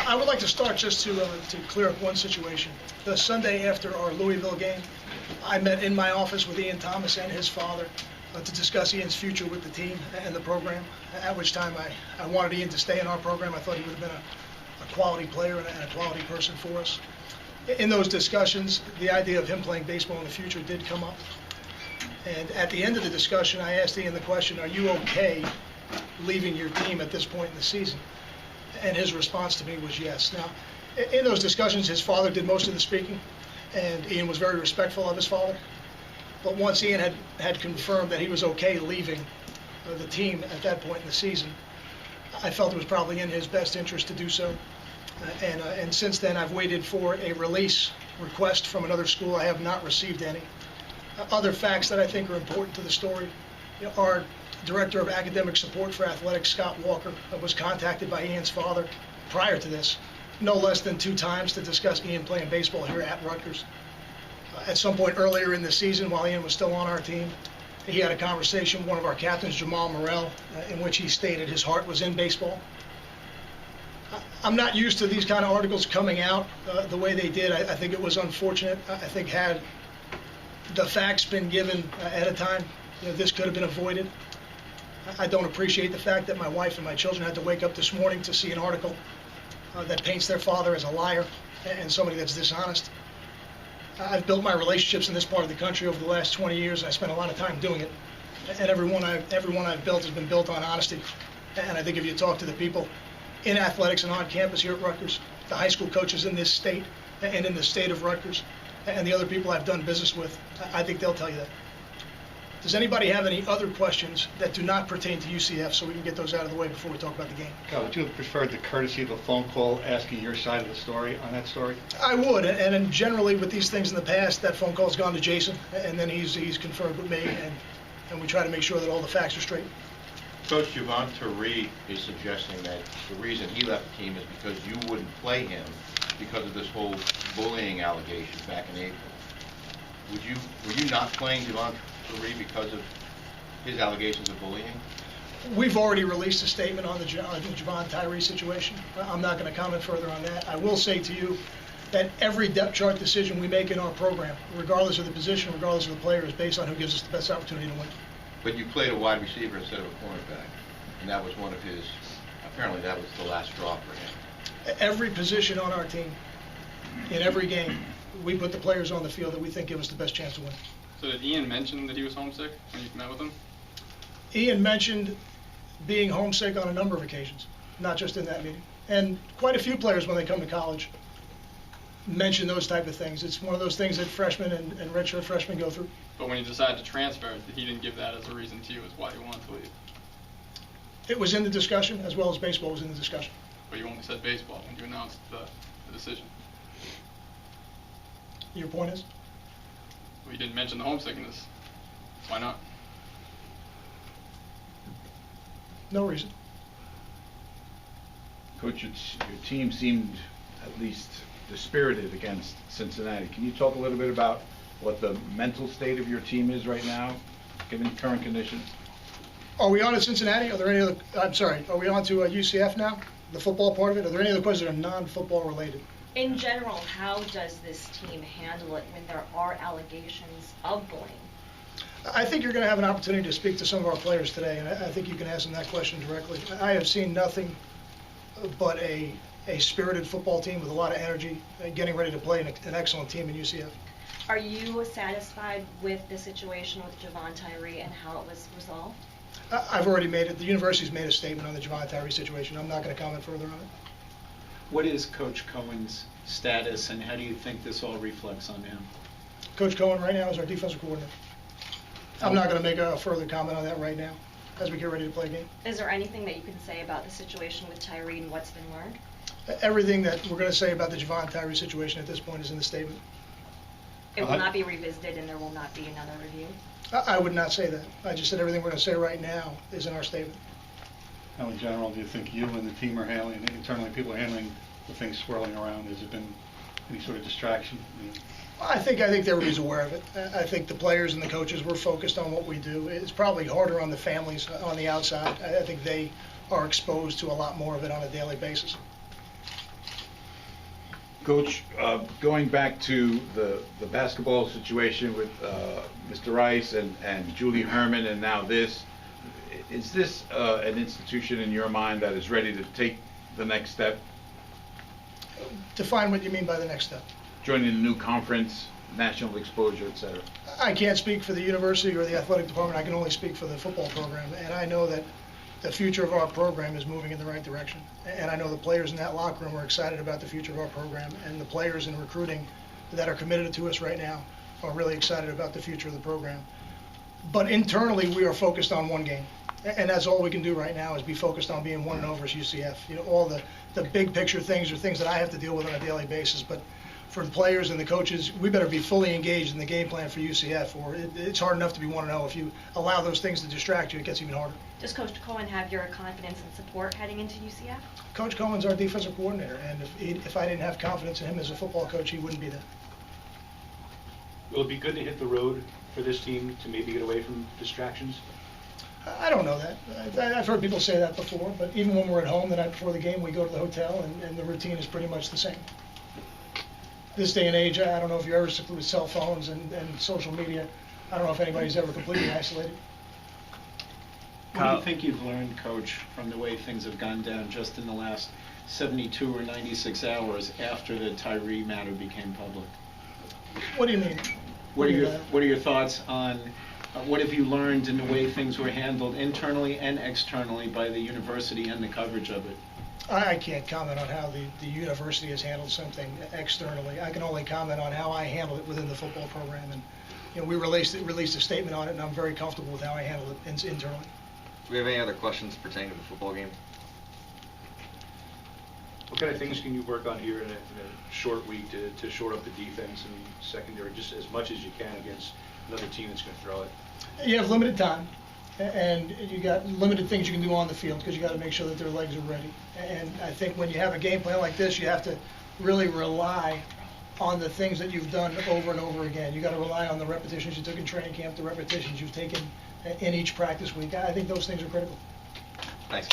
I would like to start just to clear up one situation. The Sunday after our Louisville game, I met in my office with Ian Thomas and his father to discuss Ian's future with the team and the program, at which time I wanted Ian to stay in our program. I thought he would have been a quality player and a quality person for us. In those discussions, the idea of him playing baseball in the future did come up. And at the end of the discussion, I asked Ian the question, are you okay leaving your team at this point in the season? And his response to me was yes. Now, in those discussions, his father did most of the speaking, and Ian was very respectful of his father. But once Ian had confirmed that he was okay leaving the team at that point in the season, I felt it was probably in his best interest to do so. And since then, I've waited for a release request from another school. I have not received any. Other facts that I think are important to the story, our Director of Academic Support for Athletics, Scott Walker, was contacted by Ian's father prior to this, no less than 2 times to discuss Ian playing baseball here at Rutgers. At some point earlier in the season, while Ian was still on our team, he had a conversation with one of our captains, Jamal Morrell, in which he stated his heart was in baseball. I'm not used to these kind of articles coming out the way they did. I think it was unfortunate. I think had the facts been given at a time, this could have been avoided. I don't appreciate the fact that my wife and my children had to wake up this morning to see an article that paints their father as a liar and somebody that's dishonest. I've built my relationships in this part of the country over the last 20 years, and I spent a lot of time doing it. And everyone I've built has been built on honesty. And I think if you talk to the people in athletics and on campus here at Rutgers, the high school coaches in this state and in the state of Rutgers, and the other people I've done business with, I think they'll tell you that. Does anybody have any other questions that do not pertain to UCF so we can get those out of the way before we talk about the game? Kyle, would you have preferred the courtesy of a phone call asking your side of the story on that story? I would, and generally with these things in the past, that phone call's gone to Jason, and then he's confirmed with me, and we try to make sure that all the facts are straight. Coach Javon Tyree is suggesting that the reason he left the team is because you wouldn't play him because of this whole bullying allegation back in April. Were you not playing Javon Tyree because of his allegations of bullying? We've already released a statement on the Javon Tyree situation. I'm not going to comment further on that. I will say to you that every depth chart decision we make in our program, regardless of the position, regardless of the player, is based on who gives us the best opportunity to win. But you played a wide receiver instead of a cornerback, and that was one of his, apparently that was the last straw for him. Every position on our team, in every game, we put the players on the field that we think give us the best chance to win. So did Ian mention that he was homesick when you met with him? Ian mentioned being homesick on a number of occasions, not just in that meeting. And quite a few players, when they come to college, mention those type of things. It's one of those things that freshmen and redshirt freshmen go through. But when you decided to transfer, he didn't give that as a reason to you as why you wanted to leave. It was in the discussion, as well as baseball was in the discussion. But you only said baseball when you announced the decision. Your point is? Well, you didn't mention the homesickness. Why not? No reason. Coach, your team seemed at least dispirited against Cincinnati. Can you talk a little bit about what the mental state of your team is right now, given current conditions? Are we on to Cincinnati? Are there any other? I'm sorry. Are we on to UCF now? The football part of it? Are there any other questions that are non-football related? In general, how does this team handle it when there are allegations of bullying? I think you're going to have an opportunity to speak to some of our players today, and I think you can ask them that question directly. I have seen nothing but a spirited football team with a lot of energy, getting ready to play an excellent team in UCF. Are you satisfied with the situation with Javon Tyree and how it was resolved? I've already made it. The university's made a statement on the Javon Tyree situation. I'm not going to comment further on it. What is Coach Cohen's status, and how do you think this all reflects on him? Coach Cohen right now is our defensive coordinator. I'm not going to make a further comment on that right now as we get ready to play a game. Is there anything that you can say about the situation with Tyree and what's been learned? Everything that we're going to say about the Javon Tyree situation at this point is in the statement. It will not be revisited and there will not be another review? I would not say that. I just said everything we're going to say right now is in our statement. How in general do you think you and the team are handling, internally people are handling the things swirling around? Has it been any sort of distraction? I think everybody's aware of it. I think the players and the coaches, we're focused on what we do. It's probably harder on the families on the outside. I think they are exposed to a lot more of it on a daily basis. Coach, going back to the basketball situation with Mr. Rice and Julie Herman and now this, is this an institution in your mind that is ready to take the next step, Define what you mean by the next step. joining a new conference, national exposure, et cetera? I can't speak for the university or the athletic department. I can only speak for the football program. And I know that the future of our program is moving in the right direction. And I know the players in that locker room are excited about the future of our program. And the players in recruiting that are committed to us right now are really excited about the future of the program. But internally, we are focused on one game. And that's all we can do right now is be focused on being 1-0 versus UCF. You know, all the big picture things are things that I have to deal with on a daily basis. But for the players and the coaches, we better be fully engaged in the game plan for UCF, or it's hard enough to be 1-0. If you allow those things to distract you, it gets even harder. Does Coach Cohen have your confidence and support heading into UCF? Coach Cohen's our defensive coordinator, and if I didn't have confidence in him as a football coach, he wouldn't be there. Will it be good to hit the road for this team to maybe get away from distractions? I don't know that. I've heard people say that before, but even when we're at home the night before the game, we go to the hotel, and the routine is pretty much the same. This day and age, I don't know if you're ever with cell phones and social media. I don't know if anybody's ever completely isolated. What do you think you've learned, Coach, from the way things have gone down just in the last 72 or 96 hours after the Tyree matter became public? What do you mean? What are your thoughts on what have you learned in the way things were handled internally and externally by the university and the coverage of it? I can't comment on how the university has handled something externally. I can only comment on how I handled it within the football program. And you know, we released a statement on it, and I'm very comfortable with how I handled it internally. Do we have any other questions pertaining to the football game? What kind of things can you work on here in a short week to shore up the defense and secondary just as much as you can against another team that's going to throw it? You have limited time, and you got limited things you can do on the field because you got to make sure that their legs are ready. And I think when you have a game plan like this, you have to really rely on the things that you've done over and over again. You got to rely on the repetitions you took in training camp, the repetitions you've taken in each practice week. I think those things are critical.